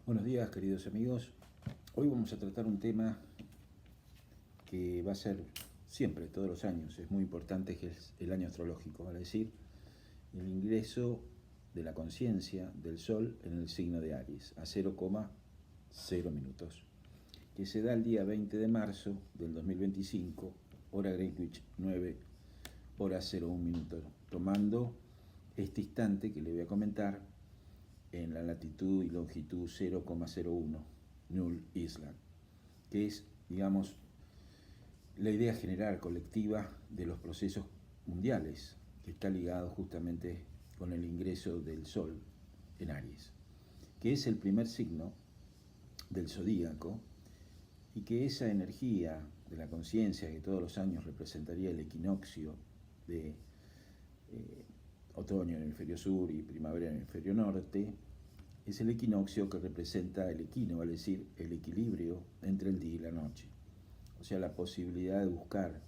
Buenos días, queridos amigos. Hoy vamos a tratar un tema que va a ser siempre, todos los años, es muy importante, que es el año astrológico, vale decir, el ingreso de la conciencia del Sol en el signo de Aries, a 0,0 minutos, que se da el día 20 de marzo del 2025, hora Greenwich 9, hora 01 minutos, tomando este instante que le voy a comentar en la latitud y longitud 0,01 Null Island, que es, digamos, la idea general colectiva de los procesos mundiales, que está ligado justamente con el ingreso del Sol en Aries, que es el primer signo del zodíaco, y que esa energía de la conciencia que todos los años representaría el equinoccio de otoño en el hemisferio sur y primavera en el hemisferio norte, es el equinoccio que representa el equino, vale decir, el equilibrio entre el día y la noche. O sea, la posibilidad de buscar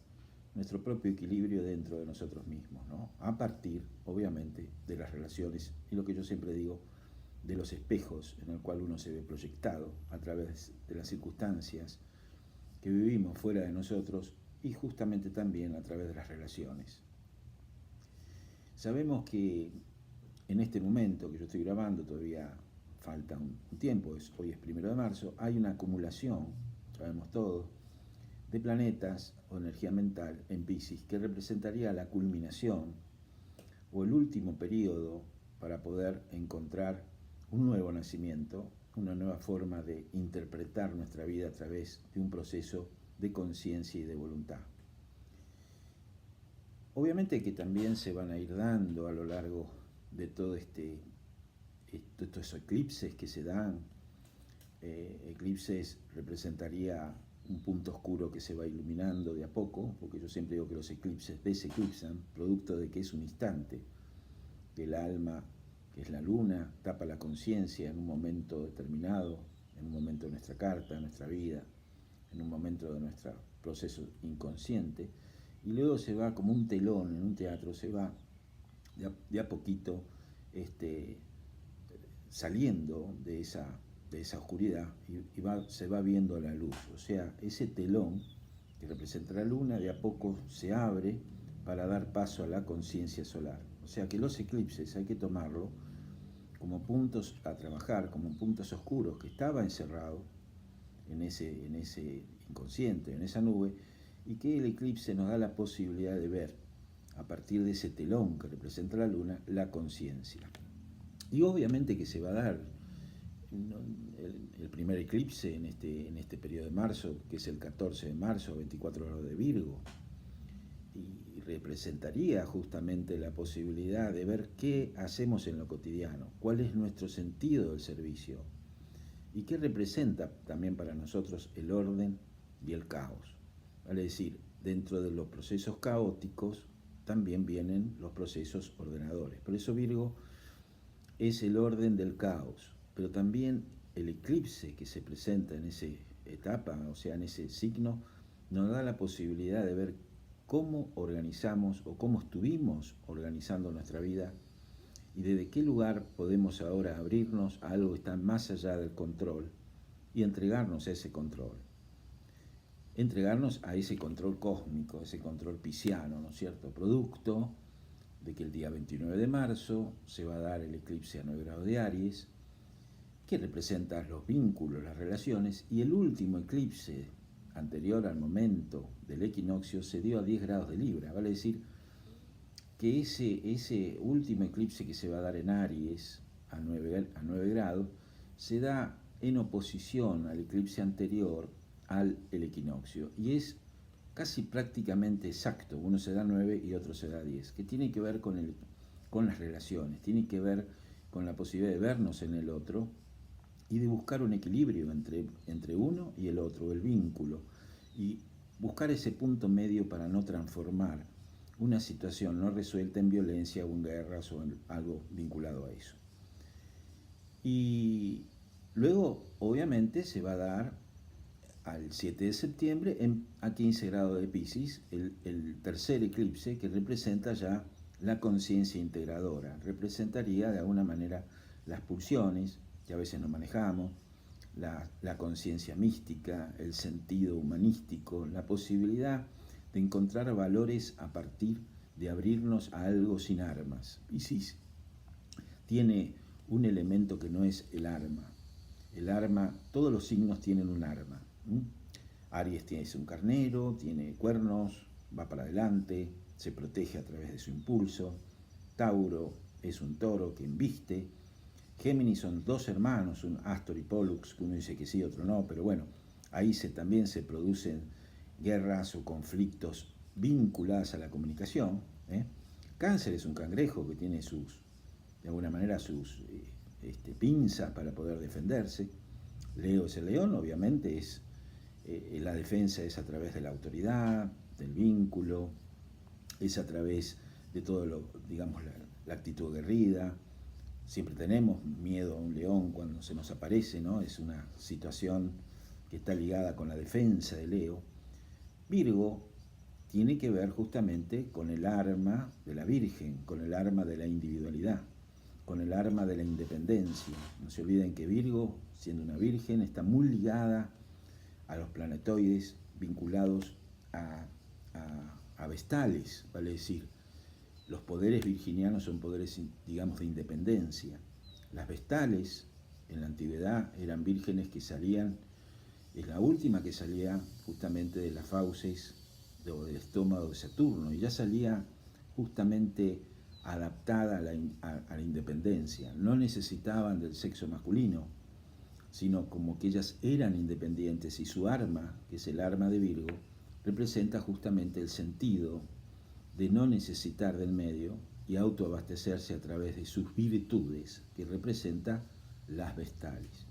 nuestro propio equilibrio dentro de nosotros mismos, ¿no? A partir, obviamente, de las relaciones y lo que yo siempre digo, de los espejos en el cual uno se ve proyectado a través de las circunstancias que vivimos fuera de nosotros y justamente también a través de las relaciones. Sabemos que en este momento que yo estoy grabando, todavía falta un tiempo, hoy es 1 de marzo, hay una acumulación, sabemos todos, de planetas o energía mental en Piscis, que representaría la culminación o el último periodo para poder encontrar un nuevo nacimiento, una nueva forma de interpretar nuestra vida a través de un proceso de conciencia y de voluntad. Obviamente que también se van a ir dando a lo largo de todo estos eclipses que se dan. Eclipses representaría un punto oscuro que se va iluminando de a poco, porque yo siempre digo que los eclipses deseclipsan, producto de que es un instante, que el alma, que es la luna, tapa la conciencia en un momento determinado, en un momento de nuestra carta, de nuestra vida, en un momento de nuestro proceso inconsciente, y luego se va como un telón en un teatro, se va de a poquito saliendo de esa oscuridad y se va viendo la luz. O sea, ese telón que representa la luna de a poco se abre para dar paso a la conciencia solar. O sea que los eclipses hay que tomarlo como puntos a trabajar, como puntos oscuros que estaba encerrado en ese inconsciente, en esa nube, y que el eclipse nos da la posibilidad de ver, a partir de ese telón que representa la luna, la conciencia. Y obviamente que se va a dar el primer eclipse en este periodo de marzo, que es el 14 de marzo, 24 grados de Virgo, y representaría justamente la posibilidad de ver qué hacemos en lo cotidiano, cuál es nuestro sentido del servicio, y qué representa también para nosotros el orden y el caos. Vale decir, dentro de los procesos caóticos también vienen los procesos ordenadores. Por eso Virgo es el orden del caos, pero también el eclipse que se presenta en esa etapa, o sea, en ese signo, nos da la posibilidad de ver cómo organizamos o cómo estuvimos organizando nuestra vida y desde qué lugar podemos ahora abrirnos a algo que está más allá del control y entregarnos a ese control. Entregarnos a ese control cósmico, ese control pisciano, ¿no es cierto? Producto de que el día 29 de marzo se va a dar el eclipse a 9 grados de Aries, que representa los vínculos, las relaciones, y el último eclipse anterior al momento del equinoccio se dio a 10 grados de Libra, vale decir que ese último eclipse que se va a dar en Aries a 9 grados se da en oposición al eclipse anterior al equinoccio, y es casi prácticamente exacto, uno se da 9 y otro se da 10, que tiene que ver con las relaciones, tiene que ver con la posibilidad de vernos en el otro y de buscar un equilibrio entre uno y el otro, el vínculo, y buscar ese punto medio para no transformar una situación no resuelta en violencia o en guerras o en algo vinculado a eso. Y luego, obviamente, se va a dar al 7 de septiembre a 15 grados de Piscis el tercer eclipse, que representa ya la conciencia integradora. Representaría de alguna manera las pulsiones que a veces no manejamos, la conciencia mística, el sentido humanístico, la posibilidad de encontrar valores a partir de abrirnos a algo sin armas. Piscis tiene un elemento que no es el arma. El arma, todos los signos tienen un arma. Aries es un carnero, tiene cuernos, va para adelante, se protege a través de su impulso. Tauro es un toro que embiste. Géminis son dos hermanos, un Astor y Pollux, que uno dice que sí, otro no, pero bueno, ahí también se producen guerras o conflictos vinculados a la comunicación. Cáncer es un cangrejo que tiene de alguna manera sus pinzas para poder defenderse. Leo es el león, obviamente la defensa es a través de la autoridad, del vínculo, es a través de todo digamos, la actitud aguerrida. Siempre tenemos miedo a un león cuando se nos aparece, ¿no? Es una situación que está ligada con la defensa de Leo. Virgo tiene que ver justamente con el arma de la Virgen, con el arma de la individualidad, con el arma de la independencia. No se olviden que Virgo, siendo una virgen, está muy ligada a los planetoides vinculados a vestales, vale decir, los poderes virginianos son poderes, digamos, de independencia. Las vestales en la antigüedad eran vírgenes que salían, es la última que salía justamente de las fauces o del estómago de Saturno, y ya salía justamente adaptada a la independencia. No necesitaban del sexo masculino, sino como que ellas eran independientes, y su arma, que es el arma de Virgo, representa justamente el sentido de no necesitar del medio y autoabastecerse a través de sus virtudes, que representa las vestales.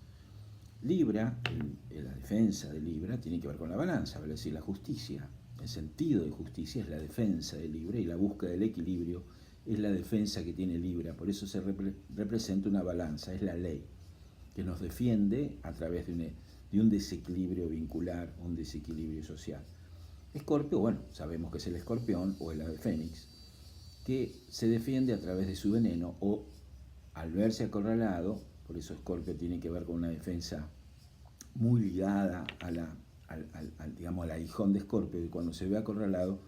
Libra, la defensa de Libra, tiene que ver con la balanza, vale decir, la justicia. El sentido de justicia es la defensa de Libra, y la búsqueda del equilibrio es la defensa que tiene Libra. Por eso se representa una balanza, es la ley, que nos defiende a través de un desequilibrio vincular, un desequilibrio social. Escorpio, bueno, sabemos que es el escorpión o el ave fénix, que se defiende a través de su veneno o al verse acorralado. Por eso Escorpio tiene que ver con una defensa muy ligada digamos, al aguijón de Escorpio, y cuando se ve acorralado,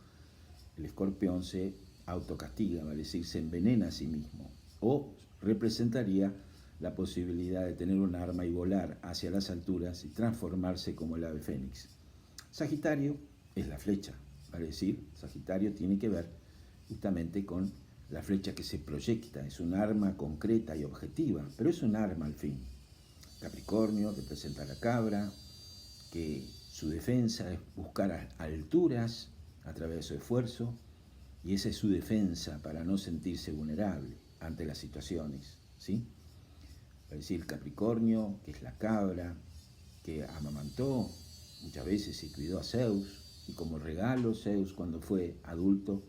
el escorpión se autocastiga, vale decir, se envenena a sí mismo, o representaría la posibilidad de tener un arma y volar hacia las alturas y transformarse como el ave fénix. Sagitario es la flecha, vale decir, Sagitario tiene que ver justamente con la flecha que se proyecta, es un arma concreta y objetiva, pero es un arma al fin. Capricornio representa a la cabra, que su defensa es buscar alturas a través de su esfuerzo, y esa es su defensa para no sentirse vulnerable ante las situaciones, ¿sí? Es decir, Capricornio, que es la cabra, que amamantó muchas veces y cuidó a Zeus, y como regalo Zeus, cuando fue adulto,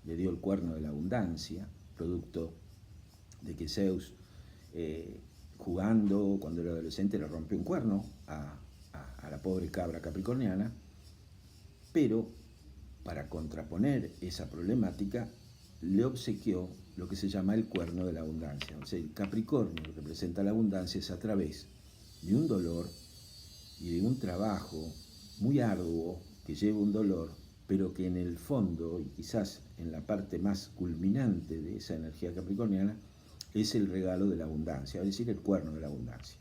le dio el cuerno de la abundancia, producto de que Zeus, jugando cuando era adolescente, le rompió un cuerno a la pobre cabra capricorniana, pero para contraponer esa problemática le obsequió lo que se llama el cuerno de la abundancia. O sea, el Capricornio representa la abundancia es a través de un dolor y de un trabajo muy arduo que lleva un dolor, pero que en el fondo, y quizás en la parte más culminante de esa energía capricorniana, es el regalo de la abundancia, es decir, el cuerno de la abundancia.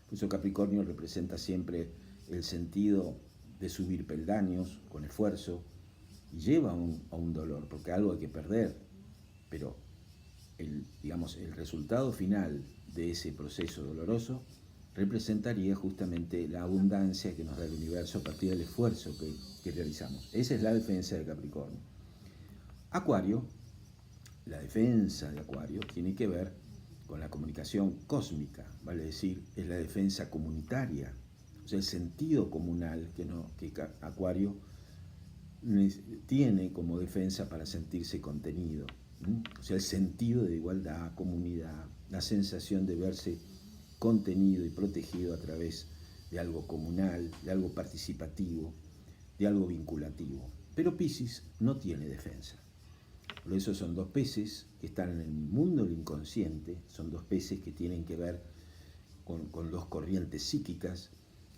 Por eso Capricornio representa siempre el sentido de subir peldaños con esfuerzo, y lleva a un dolor, porque algo hay que perder, pero digamos, el resultado final de ese proceso doloroso representaría justamente la abundancia que nos da el universo a partir del esfuerzo que realizamos. Esa es la defensa de Capricornio. Acuario, la defensa de Acuario tiene que ver con la comunicación cósmica, vale decir, es la defensa comunitaria, o sea, el sentido comunal que Acuario tiene como defensa para sentirse contenido. O sea, el sentido de igualdad, comunidad, la sensación de verse contenido y protegido a través de algo comunal, de algo participativo, de algo vinculativo. Pero Piscis no tiene defensa. Por eso son dos peces que están en el mundo del inconsciente, son dos peces que tienen que ver con dos corrientes psíquicas,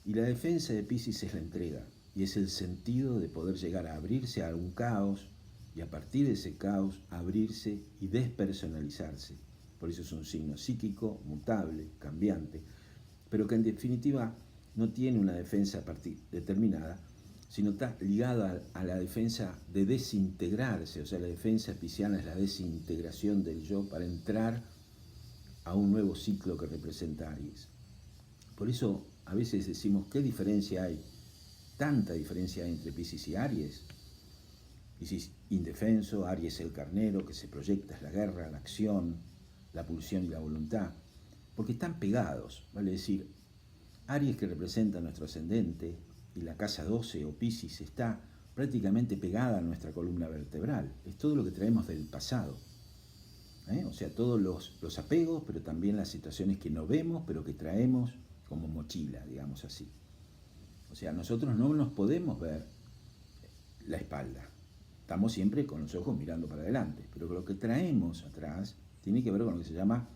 y la defensa de Piscis es la entrega, y es el sentido de poder llegar a abrirse a un caos, y a partir de ese caos abrirse y despersonalizarse. Por eso es un signo psíquico, mutable, cambiante, pero que en definitiva no tiene una defensa determinada, sino está ligada a la defensa de desintegrarse. O sea, la defensa pisciana es la desintegración del yo para entrar a un nuevo ciclo que representa Aries. Por eso a veces decimos, ¿qué diferencia hay? Tanta diferencia hay entre Piscis y Aries. Piscis indefenso, Aries el carnero, que se proyecta, es la guerra, la acción, la pulsión y la voluntad, porque están pegados, vale decir, Aries, que representa nuestro ascendente, y la casa 12 o Piscis está prácticamente pegada a nuestra columna vertebral, es todo lo que traemos del pasado. O sea, todos los apegos, pero también las situaciones que no vemos, pero que traemos como mochila, digamos así. O sea, nosotros no nos podemos ver la espalda. Estamos siempre con los ojos mirando para adelante, pero lo que traemos atrás tiene que ver con lo que se llama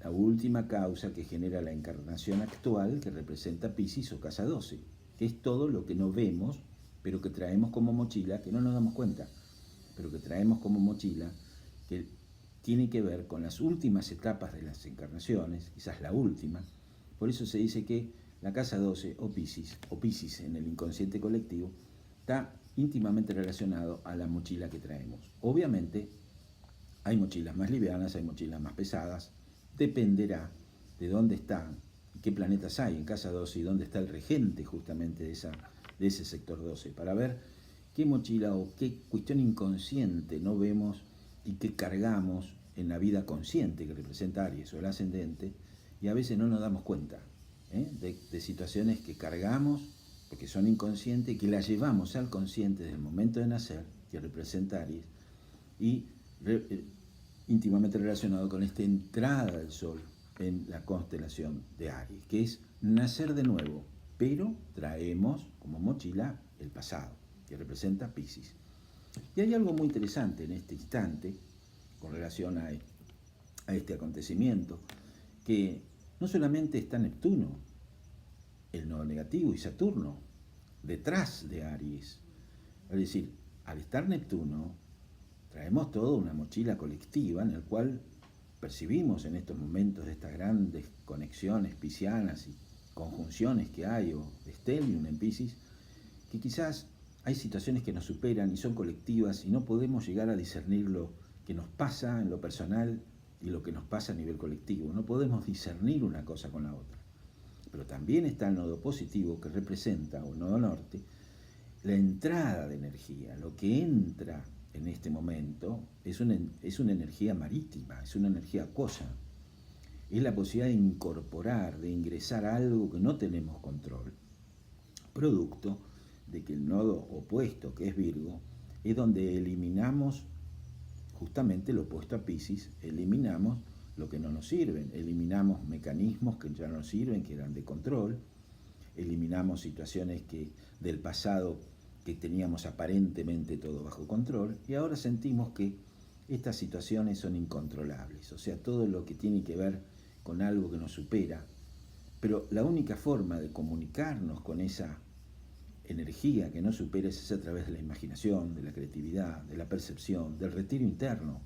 la última causa que genera la encarnación actual, que representa Piscis o casa 12, que es todo lo que no vemos, pero que traemos como mochila, que no nos damos cuenta, pero que traemos como mochila, que tiene que ver con las últimas etapas de las encarnaciones, quizás la última. Por eso se dice que la casa 12 o Piscis en el inconsciente colectivo está íntimamente relacionado a la mochila que traemos. Obviamente hay mochilas más livianas, hay mochilas más pesadas, dependerá de dónde están y qué planetas hay en casa 12 y dónde está el regente justamente de ese sector 12, para ver qué mochila o qué cuestión inconsciente no vemos y que cargamos en la vida consciente que representa Aries o el ascendente, y a veces no nos damos cuenta de situaciones que cargamos porque son inconscientes y que las llevamos al consciente desde el momento de nacer, que representa Aries, y íntimamente relacionado con esta entrada del Sol en la constelación de Aries, que es nacer de nuevo, pero traemos como mochila el pasado, que representa Piscis. Y hay algo muy interesante en este instante, con relación a este acontecimiento, que no solamente está Neptuno, el nodo negativo, y Saturno, detrás de Aries. Es decir, al estar Neptuno, traemos toda una mochila colectiva en la cual percibimos en estos momentos de estas grandes conexiones piscianas y conjunciones que hay, o stellium en Piscis, que quizás hay situaciones que nos superan y son colectivas y no podemos llegar a discernir lo que nos pasa en lo personal y lo que nos pasa a nivel colectivo. No podemos discernir una cosa con la otra. Pero también está el nodo positivo, que representa, o el nodo norte, la entrada de energía. Lo que entra en este momento es una energía marítima, es una energía acuosa. Es la posibilidad de incorporar, de ingresar algo que no tenemos control, producto de que el nodo opuesto, que es Virgo, es donde eliminamos justamente lo opuesto a Piscis, eliminamos lo que no nos sirven, eliminamos mecanismos que ya no nos sirven, que eran de control, eliminamos situaciones del pasado que teníamos aparentemente todo bajo control, y ahora sentimos que estas situaciones son incontrolables, o sea, todo lo que tiene que ver con algo que nos supera, pero la única forma de comunicarnos con esa energía que nos supera es a través de la imaginación, de la creatividad, de la percepción, del retiro interno.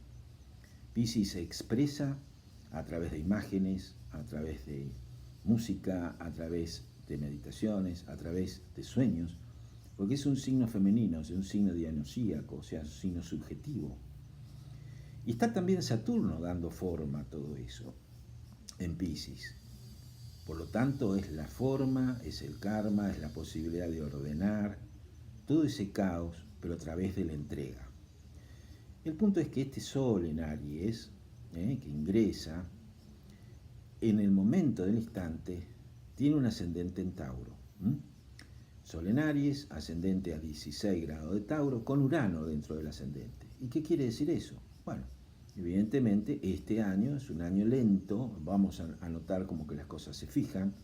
Piscis se expresa a través de imágenes, a través de música, a través de meditaciones, a través de sueños, porque es un signo femenino, es un signo dionusíaco, o sea, es un signo subjetivo. Y está también Saturno dando forma a todo eso en Piscis. Por lo tanto, es la forma, es el karma, es la posibilidad de ordenar todo ese caos, pero a través de la entrega. El punto es que este Sol en Aries, que ingresa, en el momento del instante, tiene un ascendente en Tauro. Sol en Aries, ascendente a 16 grados de Tauro, con Urano dentro del ascendente. ¿Y qué quiere decir eso? Bueno, evidentemente este año es un año lento, vamos a notar como que las cosas se fijan,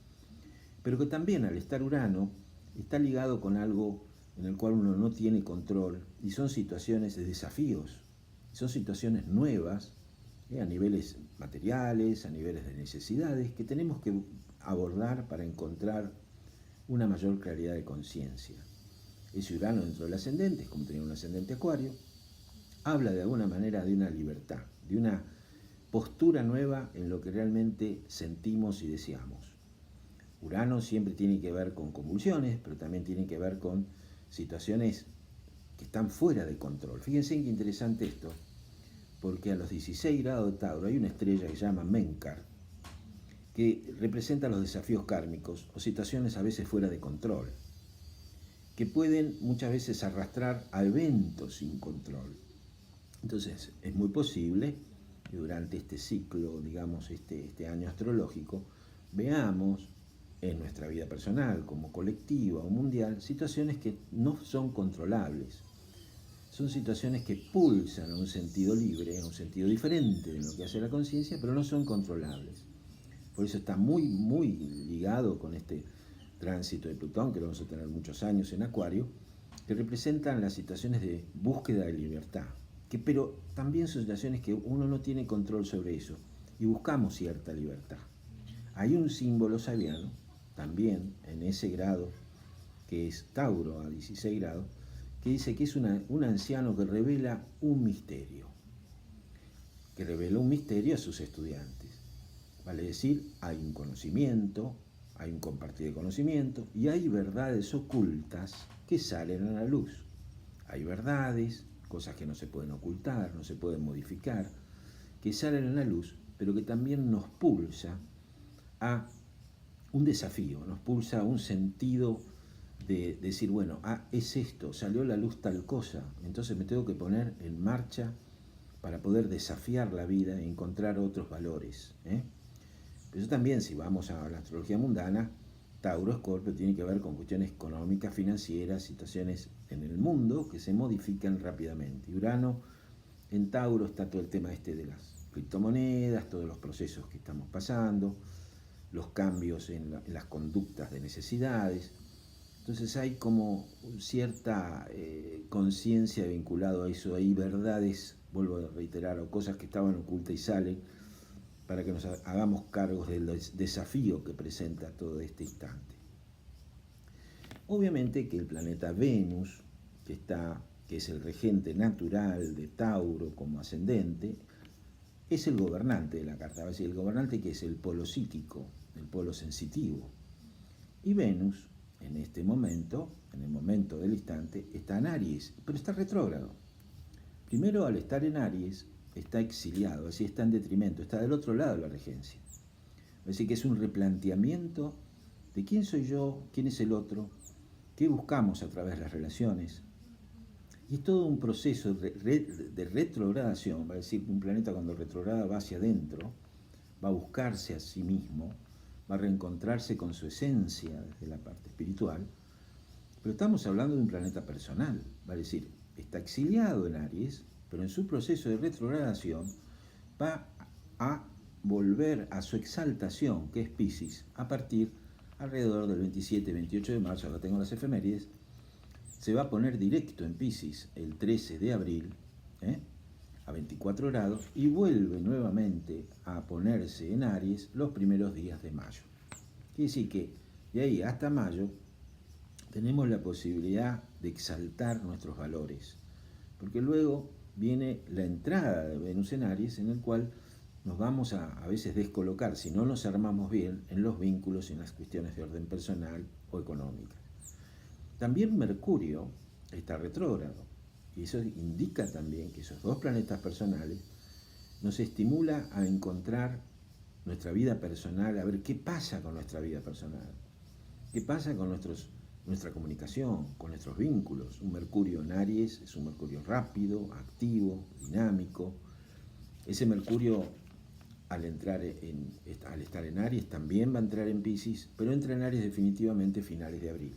pero que también al estar Urano está ligado con algo en el cual uno no tiene control, y son situaciones de desafíos, son situaciones nuevas a niveles materiales, a niveles de necesidades, que tenemos que abordar para encontrar una mayor claridad de conciencia. Ese Urano dentro del ascendente, es como tener un ascendente Acuario, habla de alguna manera de una libertad, de una postura nueva en lo que realmente sentimos y deseamos. Urano siempre tiene que ver con convulsiones, pero también tiene que ver con situaciones que están fuera de control. Fíjense qué interesante esto, porque a los 16 grados de Tauro hay una estrella que se llama Menkar, que representa los desafíos kármicos o situaciones a veces fuera de control, que pueden muchas veces arrastrar a eventos sin control. Entonces es muy posible que durante este ciclo, digamos, este año astrológico, veamos en nuestra vida personal, como colectiva o mundial, situaciones que no son controlables. Son situaciones que pulsan a un sentido libre, a un sentido diferente de lo que hace la conciencia, pero no son controlables. Por eso está muy, muy ligado con este tránsito de Plutón, que lo vamos a tener muchos años en Acuario, que representan las situaciones de búsqueda de libertad. Pero también son situaciones que uno no tiene control sobre eso y buscamos cierta libertad. Hay un símbolo sabiano, también en ese grado, que es Tauro a 16 grados, que dice que es un anciano que revela un misterio, a sus estudiantes. Vale decir, hay un conocimiento, hay un compartir de conocimiento y hay verdades ocultas que salen a la luz. Hay verdades, cosas que no se pueden ocultar, no se pueden modificar, que salen a la luz, pero que también nos pulsa a un desafío, nos pulsa a un sentido de decir, bueno, es esto, salió a la luz tal cosa, entonces me tengo que poner en marcha para poder desafiar la vida e encontrar otros valores. Pero eso también, si vamos a la astrología mundana, Tauro, Escorpio, tiene que ver con cuestiones económicas, financieras, situaciones en el mundo que se modifican rápidamente. Urano, en Tauro está todo el tema de las criptomonedas, todos los procesos que estamos pasando, los cambios en las conductas de necesidades. Entonces hay como cierta conciencia vinculada a eso, hay verdades, vuelvo a reiterar, o cosas que estaban ocultas y salen, para que nos hagamos cargos del desafío que presenta todo este instante. Obviamente que el planeta Venus, que es el regente natural de Tauro como ascendente, es el gobernante de la carta, es decir, el gobernante que es el polo psíquico, el polo sensitivo. Y Venus, en este momento, en el momento del instante, está en Aries, pero está retrógrado. Primero, al estar en Aries, está exiliado, así está en detrimento, está del otro lado de la regencia. Es decir, que es un replanteamiento de quién soy yo, quién es el otro, qué buscamos a través de las relaciones. Y es todo un proceso de retrogradación, va a decir, un planeta cuando retrograda va hacia adentro, va a buscarse a sí mismo, va a reencontrarse con su esencia desde la parte espiritual, pero estamos hablando de un planeta personal, va a decir, está exiliado en Aries, pero en su proceso de retrogradación va a volver a su exaltación, que es Piscis, a partir alrededor del 27-28 de marzo, acá tengo las efemérides, se va a poner directo en Piscis el 13 de abril, a 24 grados, y vuelve nuevamente a ponerse en Aries los primeros días de mayo. Quiere decir que de ahí hasta mayo tenemos la posibilidad de exaltar nuestros valores, porque luego viene la entrada de Venus en Aries, en el cual nos vamos a veces descolocar, si no nos armamos bien, en los vínculos y en las cuestiones de orden personal o económica. También Mercurio está retrógrado, y eso indica también que esos dos planetas personales nos estimula a encontrar nuestra vida personal, a ver qué pasa con nuestra vida personal, qué pasa con nuestra comunicación, con nuestros vínculos. Un Mercurio en Aries es un Mercurio rápido, activo, dinámico. Ese Mercurio, al estar en Aries, también va a entrar en Piscis, pero entra en Aries definitivamente a finales de abril.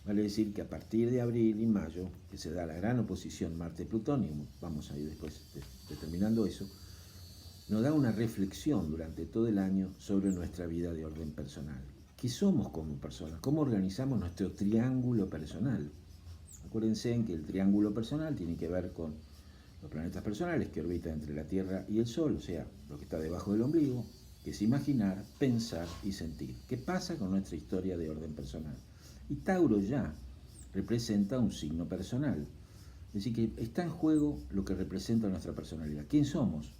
Vale decir que a partir de abril y mayo, que se da la gran oposición Marte-Plutón, y vamos a ir después determinando eso, nos da una reflexión durante todo el año sobre nuestra vida de orden personal. ¿Qué somos como personas? ¿Cómo organizamos nuestro triángulo personal? Acuérdense en que el triángulo personal tiene que ver con los planetas personales que orbitan entre la Tierra y el Sol, o sea, lo que está debajo del ombligo, que es imaginar, pensar y sentir. ¿Qué pasa con nuestra historia de orden personal? Y Tauro ya representa un signo personal. Es decir, que está en juego lo que representa nuestra personalidad. ¿Quién somos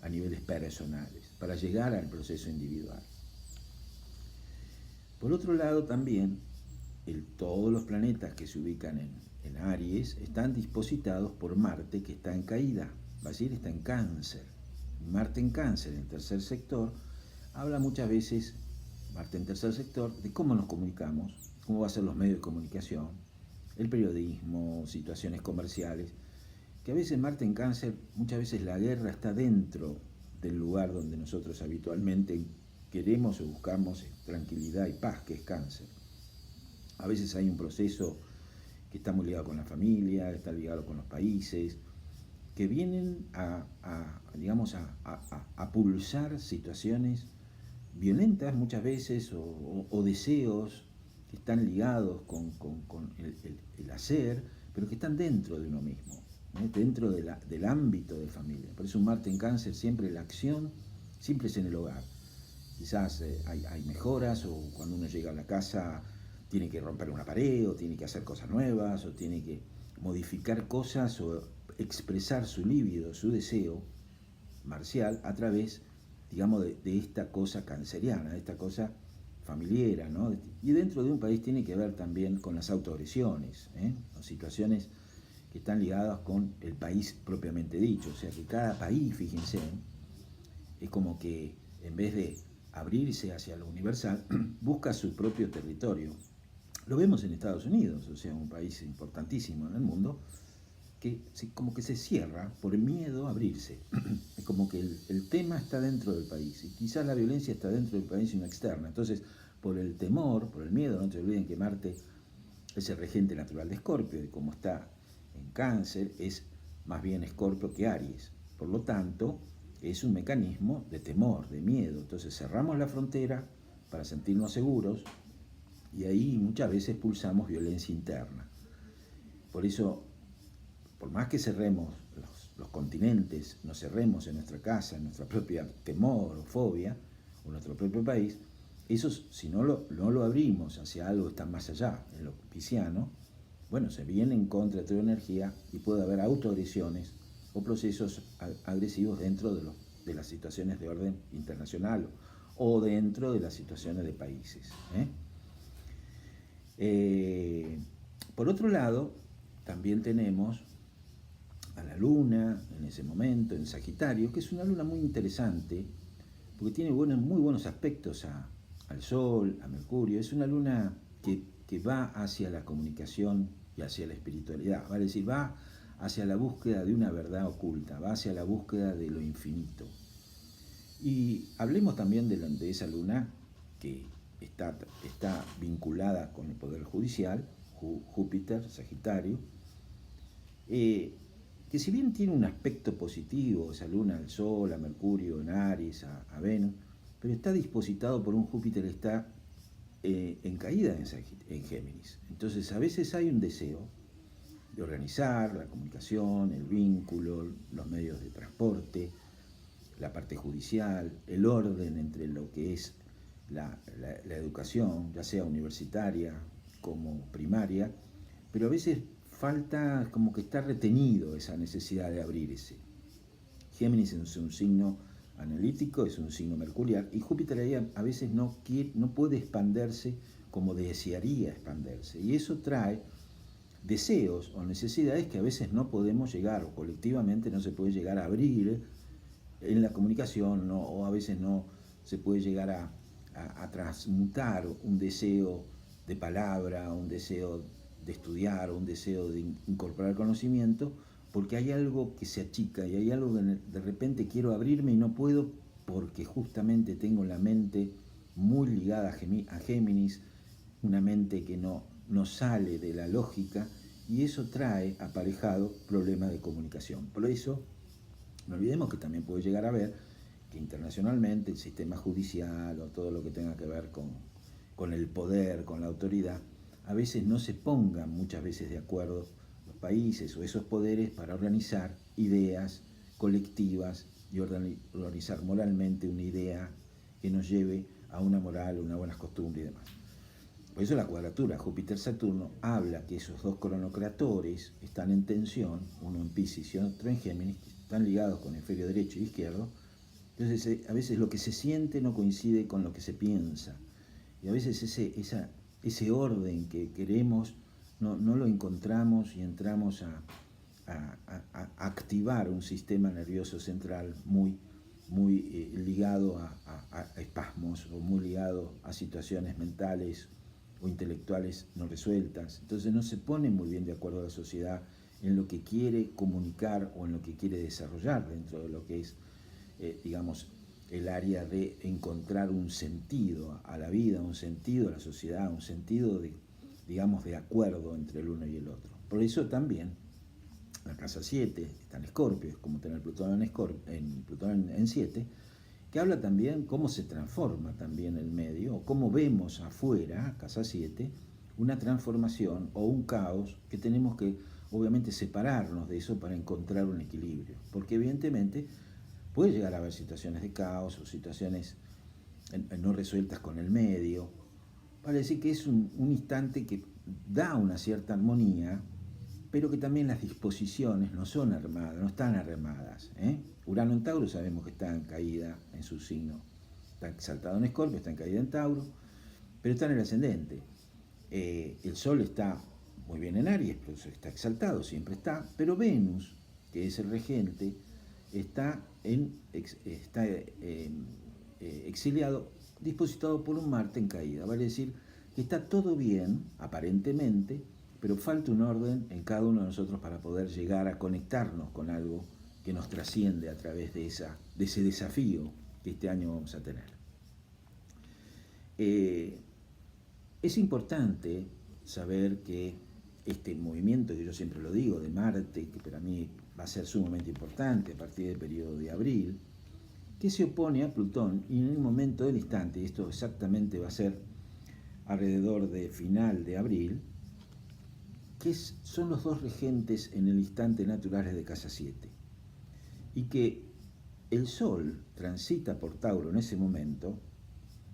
a niveles personales para llegar al proceso individual? Por otro lado, también todos los planetas que se ubican en Aries están dispositados por Marte, que está en caída, va a decir, está en Cáncer. Marte en Cáncer, en el tercer sector, habla muchas veces, Marte en tercer sector, de cómo nos comunicamos, cómo va a ser los medios de comunicación, el periodismo, situaciones comerciales, que a veces Marte en Cáncer, muchas veces la guerra está dentro del lugar donde nosotros habitualmente queremos o buscamos tranquilidad y paz, que es Cáncer. A veces hay un proceso que está muy ligado con la familia, está ligado con los países, que vienen a pulsar situaciones violentas muchas veces o deseos que están ligados con el hacer, pero que están dentro de uno mismo, dentro del ámbito de familia. Por eso un Marte en Cáncer siempre la acción, siempre es en el hogar. Quizás hay mejoras, o cuando uno llega a la casa tiene que romper una pared, o tiene que hacer cosas nuevas, o tiene que modificar cosas, o expresar su líbido, su deseo marcial a través, digamos, de esta cosa canceriana, de esta cosa familiar, ¿no? Y dentro de un país tiene que ver también con las autoagresiones, con situaciones que están ligadas con el país propiamente dicho. O sea que cada país, fíjense, es como que en vez de abrirse hacia lo universal, busca su propio territorio. Lo vemos en Estados Unidos, o sea, un país importantísimo en el mundo, que como que se cierra por el miedo a abrirse. Es como que el tema está dentro del país, y quizás la violencia está dentro del país y no externa. Entonces, por el temor, por el miedo, no se olviden que Marte es el regente natural de Escorpio, y como está en Cáncer, es más bien Escorpio que Aries. Por lo tanto, es un mecanismo de temor, de miedo. Entonces cerramos la frontera para sentirnos seguros, y ahí muchas veces pulsamos violencia interna. Por eso, por más que cerremos los continentes, nos cerremos en nuestra casa, en nuestra propia temor o fobia, o nuestro propio país, eso, si no lo abrimos hacia algo que está más allá, en lo pisciano, bueno, se viene en contra de toda energía y puede haber autoagresiones o procesos agresivos dentro de las situaciones de orden internacional o dentro de las situaciones de países. Por otro lado, también tenemos a la luna en ese momento, en Sagitario, que es una luna muy interesante, porque tiene muy buenos aspectos al Sol, a Mercurio. Es una luna que va hacia la comunicación y hacia la espiritualidad, vale decir, va hacia la búsqueda de una verdad oculta, va hacia la búsqueda de lo infinito. Y hablemos también de esa luna que está vinculada con el Poder Judicial, Júpiter, Sagitario, que si bien tiene un aspecto positivo, esa luna al Sol, a Mercurio, en Aries, a Venus, pero está dispositado por un Júpiter que está en caída en Géminis. Entonces a veces hay un deseo de organizar la comunicación, el vínculo, los medios de transporte, la parte judicial, el orden entre lo que es la educación, ya sea universitaria como primaria, pero a veces falta, como que está retenido esa necesidad de abrirse. Géminis es un signo analítico, es un signo mercurial, y Júpiter ahí a veces no puede expandirse como desearía expandirse, y eso trae deseos o necesidades que a veces no podemos llegar, o colectivamente no se puede llegar a abrir en la comunicación, ¿no? O a veces no se puede llegar a transmutar un deseo de palabra, un deseo de estudiar, un deseo de incorporar conocimiento, porque hay algo que se achica y hay algo que de repente quiero abrirme y no puedo, porque justamente tengo la mente muy ligada a Géminis, una mente que no sale de la lógica, y eso trae aparejado problemas de comunicación. Por eso, no olvidemos que también puede llegar a ver que internacionalmente el sistema judicial o todo lo que tenga que ver con el poder, con la autoridad, a veces no se pongan muchas veces de acuerdo los países o esos poderes para organizar ideas colectivas y organizar moralmente una idea que nos lleve a una moral, una buenas costumbres y demás. Por eso la cuadratura Júpiter-Saturno habla que esos dos cronocratores están en tensión, uno en Piscis y otro en Géminis, que están ligados con hemisferio derecho y izquierdo. Entonces, a veces lo que se siente no coincide con lo que se piensa. Y a veces ese orden que queremos no lo encontramos y entramos a activar un sistema nervioso central muy ligado a espasmos o muy ligado a situaciones mentales o intelectuales no resueltas. Entonces no se pone muy bien de acuerdo a la sociedad en lo que quiere comunicar o en lo que quiere desarrollar dentro de lo que es, digamos, el área de encontrar un sentido a la vida, un sentido a la sociedad, un sentido de, digamos, de acuerdo entre el uno y el otro. Por eso también la casa 7 está en Escorpio, es como tener Plutón en 7, que habla también cómo se transforma también el medio, o cómo vemos afuera, casa 7, una transformación o un caos que tenemos que obviamente separarnos de eso para encontrar un equilibrio, porque evidentemente puede llegar a haber situaciones de caos o situaciones no resueltas con el medio. Para decir que es un instante que da una cierta armonía, pero que también las disposiciones no son armadas, no están armadas. Urano en Tauro sabemos que está en caída en su signo. Está exaltado en Escorpio, está en caída en Tauro, pero está en el ascendente. El Sol está muy bien en Aries, pero está exaltado, siempre está, pero Venus, que es el regente, está exiliado, dispositado por un Marte en caída. Vale decir que está todo bien, aparentemente, pero falta un orden en cada uno de nosotros para poder llegar a conectarnos con algo que nos trasciende a través de ese desafío que este año vamos a tener. Es importante saber que este movimiento, que yo siempre lo digo, de Marte, que para mí va a ser sumamente importante a partir del periodo de abril, que se opone a Plutón y en el momento del instante, y esto exactamente va a ser alrededor de final de abril, que son los dos regentes en el instante naturales de casa 7, y que el Sol transita por Tauro en ese momento,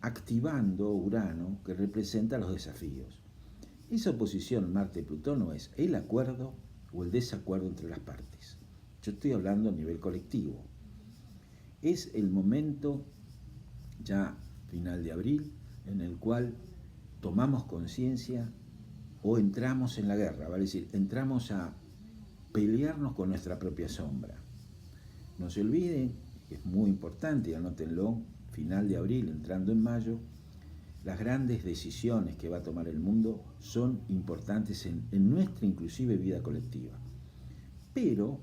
activando Urano, que representa los desafíos. Esa oposición Marte-Plutón no es el acuerdo o el desacuerdo entre las partes. Yo estoy hablando a nivel colectivo. Es el momento ya final de abril en el cual tomamos conciencia o entramos en la guerra, vale decir, entramos a pelearnos con nuestra propia sombra. No se olviden, que es muy importante, y anótenlo, final de abril, entrando en mayo, las grandes decisiones que va a tomar el mundo son importantes en nuestra inclusive vida colectiva. Pero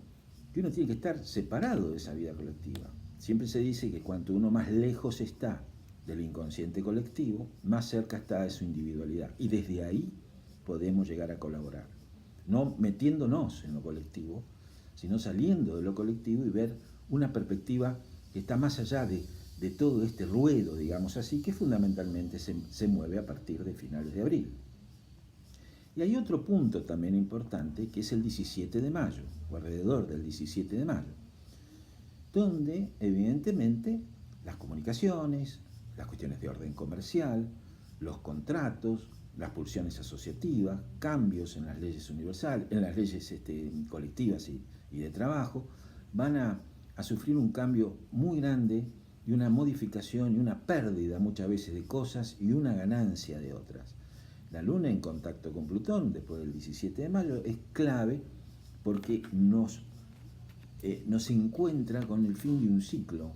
que uno tiene que estar separado de esa vida colectiva. Siempre se dice que cuanto uno más lejos está del inconsciente colectivo, más cerca está de su individualidad. Y desde ahí podemos llegar a colaborar. No metiéndonos en lo colectivo, sino saliendo de lo colectivo y ver una perspectiva que está más allá de todo este ruedo, digamos así, que fundamentalmente se mueve a partir de finales de abril. Y hay otro punto también importante, que es el 17 de mayo, o alrededor del 17 de mayo, donde evidentemente las comunicaciones, las cuestiones de orden comercial, los contratos, las pulsiones asociativas, cambios en las leyes universales, en las leyes colectivas y de trabajo, van a sufrir un cambio muy grande y una modificación y una pérdida muchas veces de cosas y una ganancia de otras. La Luna en contacto con Plutón después del 17 de mayo es clave porque nos encuentra con el fin de un ciclo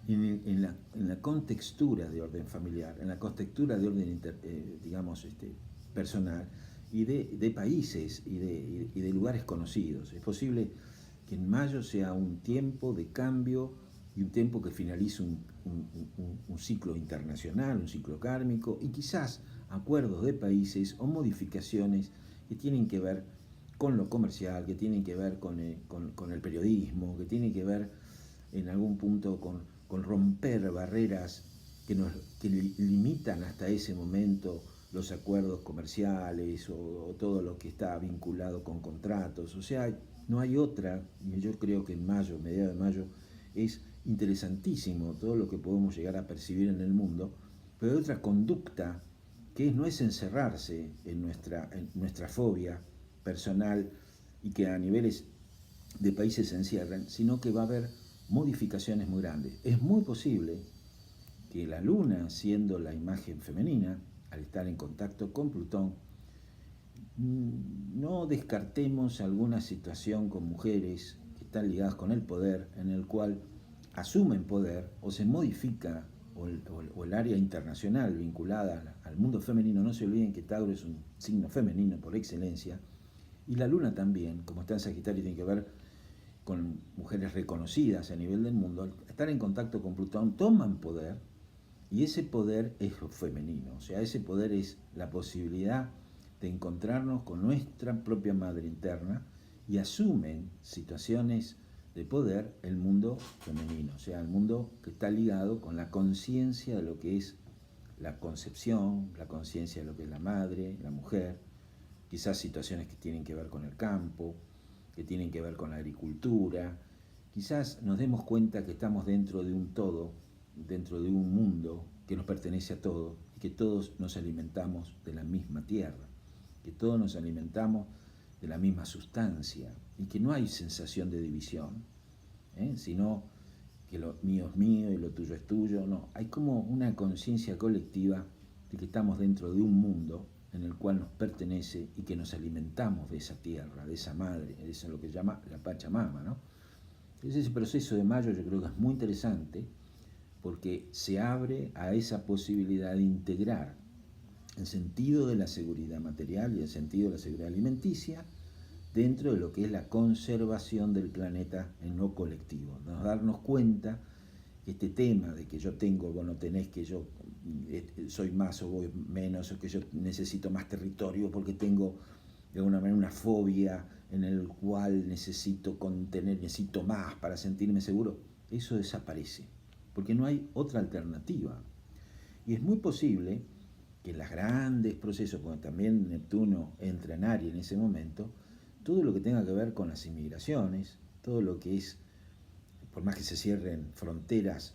en la contextura de orden familiar, en la contextura de orden personal y de países y de lugares conocidos. Es posible que en mayo sea un tiempo de cambio y un tiempo que finalice un ciclo internacional, un ciclo kármico, y quizás acuerdos de países o modificaciones que tienen que ver con lo comercial, que tienen que ver con el periodismo, que tienen que ver en algún punto con romper barreras que limitan hasta ese momento los acuerdos comerciales o todo lo que está vinculado con contratos. O sea, no hay otra, y yo creo que en mayo, mediados de mayo, es interesantísimo todo lo que podemos llegar a percibir en el mundo, pero hay otra conducta que no es encerrarse en nuestra fobia personal y que a niveles de países se encierren, sino que va a haber modificaciones muy grandes. Es muy posible que la Luna, siendo la imagen femenina, al estar en contacto con Plutón, no descartemos alguna situación con mujeres que están ligadas con el poder, en el cual asumen poder o se modifica o el área internacional vinculada al mundo femenino. No se olviden que Tauro es un signo femenino por excelencia, y la Luna también, como está en Sagitario, tiene que ver con mujeres reconocidas a nivel del mundo. Al estar en contacto con Plutón toman poder, y ese poder es femenino. O sea, ese poder es la posibilidad de encontrarnos con nuestra propia madre interna, y asumen situaciones de poder el mundo femenino, o sea, el mundo que está ligado con la conciencia de lo que es la concepción, la conciencia de lo que es la madre, la mujer, quizás situaciones que tienen que ver con el campo, que tienen que ver con la agricultura. Quizás nos demos cuenta que estamos dentro de un todo, dentro de un mundo que nos pertenece a todos, y que todos nos alimentamos de la misma tierra, que todos nos alimentamos de la misma sustancia, y que no hay sensación de división, sino que lo mío es mío y lo tuyo es tuyo. No, hay como una conciencia colectiva de que estamos dentro de un mundo en el cual nos pertenece y que nos alimentamos de esa tierra, de esa madre, de eso lo que se llama la Pachamama, ¿no? Ese proceso de mayo yo creo que es muy interesante, porque se abre a esa posibilidad de integrar el sentido de la seguridad material y el sentido de la seguridad alimenticia dentro de lo que es la conservación del planeta en lo colectivo. Nos darnos cuenta que este tema de que yo tengo, vos no tenés, que yo soy más o voy menos, o que yo necesito más territorio porque tengo de alguna manera una fobia en el cual necesito contener, necesito más para sentirme seguro, eso desaparece, porque no hay otra alternativa. Y es muy posible que en los grandes procesos, cuando también Neptuno entra en Aries en ese momento, todo lo que tenga que ver con las inmigraciones, todo lo que es, por más que se cierren fronteras,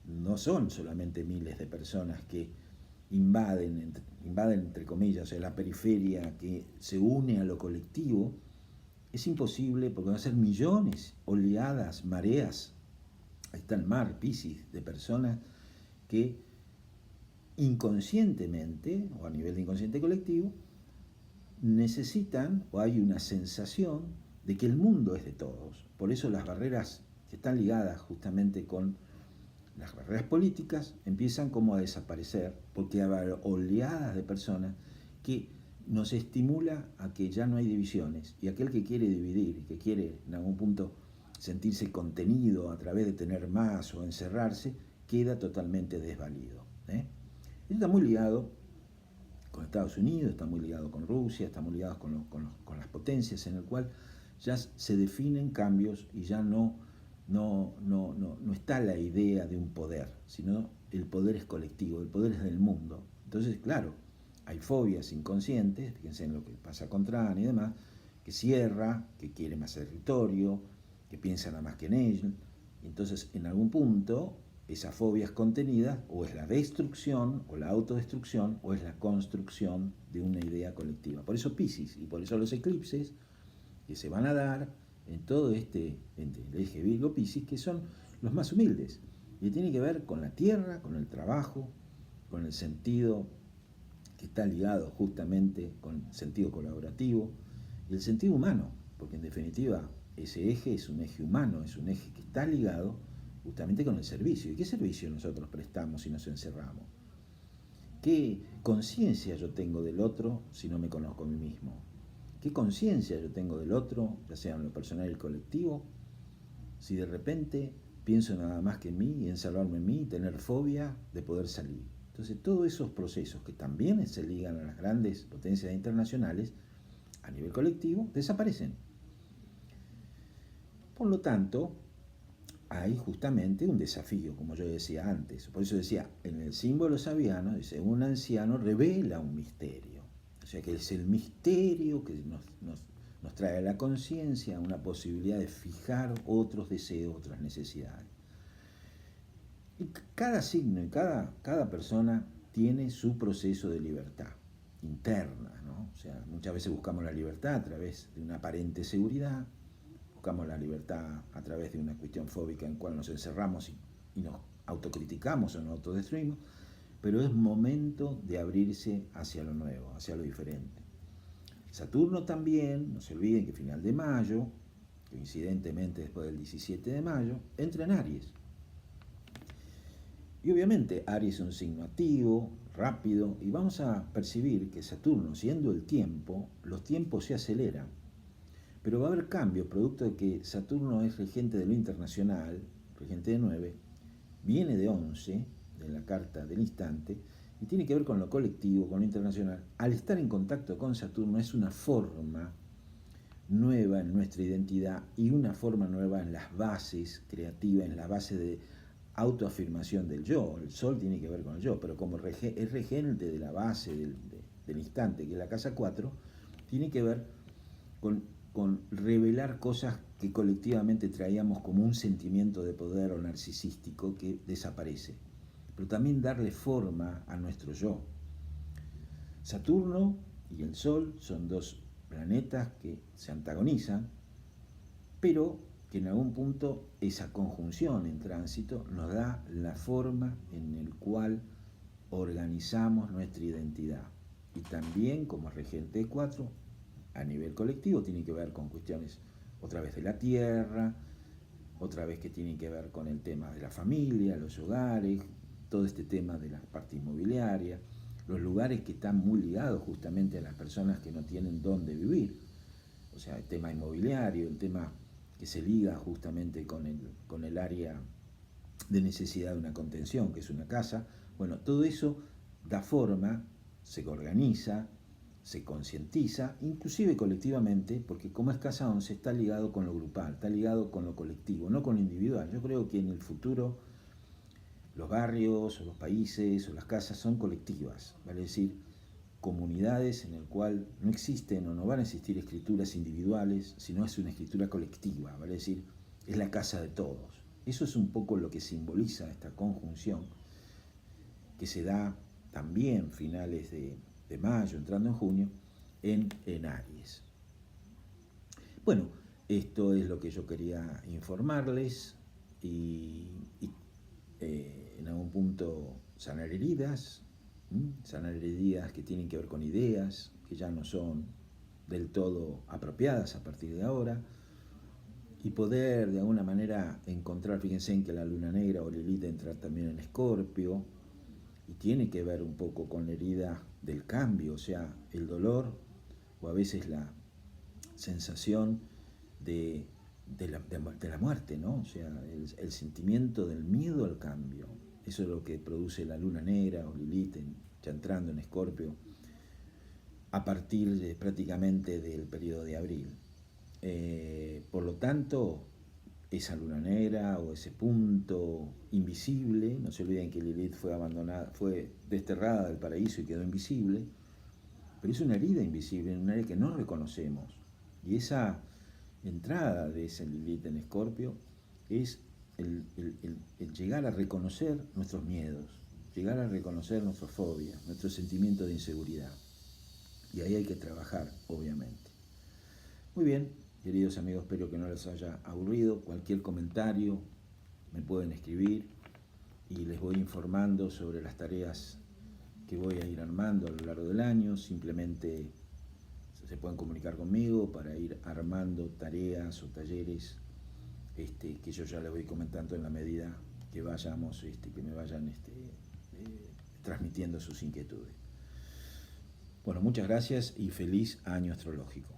no son solamente miles de personas que invaden entre comillas, o sea, la periferia que se une a lo colectivo. Es imposible, porque van a ser millones, oleadas, mareas, ahí está el mar, Piscis, de personas que inconscientemente, o a nivel de inconsciente colectivo, necesitan, o hay una sensación de que el mundo es de todos. Por eso las barreras que están ligadas justamente con las barreras políticas empiezan como a desaparecer, porque hay oleadas de personas que nos estimula a que ya no hay divisiones, y aquel que quiere dividir, que quiere en algún punto sentirse contenido a través de tener más o encerrarse, queda totalmente desvalido. Esto está muy ligado con Estados Unidos, está muy ligado con Rusia, está muy ligado con las potencias, en el cual ya se definen cambios y ya no está la idea de un poder, sino el poder es colectivo, el poder es del mundo. Entonces, claro, hay fobias inconscientes, fíjense en lo que pasa con Trump y demás, que cierra, que quiere más territorio, que piensa nada más que en él. Entonces, en algún punto, esas fobias contenidas o es la destrucción o la autodestrucción o es la construcción de una idea colectiva. Por eso Piscis, y por eso los eclipses que se van a dar en todo el eje Virgo-Piscis, que son los más humildes, y tiene que ver con la tierra, con el trabajo, con el sentido que está ligado justamente con el sentido colaborativo y el sentido humano, porque en definitiva ese eje es un eje humano, es un eje que está ligado justamente con el servicio. ¿Y qué servicio nosotros prestamos si nos encerramos? ¿Qué conciencia yo tengo del otro si no me conozco a mí mismo? ¿Qué conciencia yo tengo del otro, ya sea en lo personal y el colectivo, si de repente pienso nada más que en mí y en salvarme en mí y tener fobia de poder salir? Entonces, todos esos procesos que también se ligan a las grandes potencias internacionales, a nivel colectivo, desaparecen. Por lo tanto, hay justamente un desafío, como yo decía antes. Por eso decía, en el símbolo sabiano, dice, un anciano revela un misterio. O sea que es el misterio que nos trae a la conciencia una posibilidad de fijar otros deseos, otras necesidades. Y cada signo y cada persona tiene su proceso de libertad interna, ¿no? O sea, muchas veces buscamos la libertad a través de una aparente seguridad, buscamos la libertad a través de una cuestión fóbica en la cual nos encerramos y nos autocriticamos o nos autodestruimos, pero es momento de abrirse hacia lo nuevo, hacia lo diferente. Saturno también, no se olviden que final de mayo, coincidentemente después del 17 de mayo, entra en Aries. Y obviamente Aries es un signo activo, rápido, y vamos a percibir que Saturno, siendo el tiempo, los tiempos se aceleran. Pero va a haber cambios, producto de que Saturno es regente de lo internacional, regente de 9, viene de 11, de la carta del instante, y tiene que ver con lo colectivo, con lo internacional. Al estar en contacto con Saturno es una forma nueva en nuestra identidad y una forma nueva en las bases creativas, en la base de autoafirmación del yo. El Sol tiene que ver con el yo, pero como es regente de la base del instante, que es la casa 4, tiene que ver con revelar cosas que colectivamente traíamos como un sentimiento de poder o narcisístico que desaparece, pero también darle forma a nuestro yo. Saturno y el Sol son dos planetas que se antagonizan, pero que en algún punto esa conjunción en tránsito nos da la forma en la cual organizamos nuestra identidad. Y también como regente de 4, a nivel colectivo, tiene que ver con cuestiones otra vez de la tierra, otra vez que tiene que ver con el tema de la familia, los hogares, todo este tema de la parte inmobiliaria, los lugares que están muy ligados justamente a las personas que no tienen dónde vivir. O sea, el tema inmobiliario, el tema que se liga justamente con el área de necesidad de una contención, que es una casa. Bueno, todo eso da forma, se organiza, se concientiza, inclusive colectivamente, porque como es casa 11 está ligado con lo grupal, está ligado con lo colectivo, no con lo individual. Yo creo que en el futuro los barrios o los países o las casas son colectivas, vale decir, comunidades en el cual no existen o no van a existir escrituras individuales, sino es una escritura colectiva, vale decir, es la casa de todos. Eso es un poco lo que simboliza esta conjunción que se da también finales de mayo, entrando en junio, en Aries. Bueno, esto es lo que yo quería informarles y en algún punto sanar heridas que tienen que ver con ideas que ya no son del todo apropiadas a partir de ahora, y poder de alguna manera encontrar, fíjense en que la luna negra o Lilith entra también en Escorpio, y tiene que ver un poco con la herida del cambio, o sea, el dolor o a veces la sensación de la muerte, ¿no? O sea, el sentimiento del miedo al cambio. Eso es lo que produce la luna negra o Lilith ya entrando en Escorpio a partir prácticamente del periodo de abril. Por lo tanto, esa luna negra o ese punto invisible, no se olviden que Lilith fue abandonada, fue desterrada del paraíso y quedó invisible, pero es una herida invisible, una herida que no reconocemos. Y esa entrada de ese Lilith en Escorpio es el llegar a reconocer nuestros miedos, llegar a reconocer nuestras fobias, nuestro sentimiento de inseguridad. Y ahí hay que trabajar, obviamente. Muy bien, queridos amigos, espero que no les haya aburrido. Cualquier comentario me pueden escribir y les voy informando sobre las tareas que voy a ir armando a lo largo del año. Simplemente se pueden comunicar conmigo para ir armando tareas o talleres que yo ya les voy comentando en la medida que vayamos, que me vayan transmitiendo sus inquietudes. Bueno, muchas gracias y feliz año astrológico.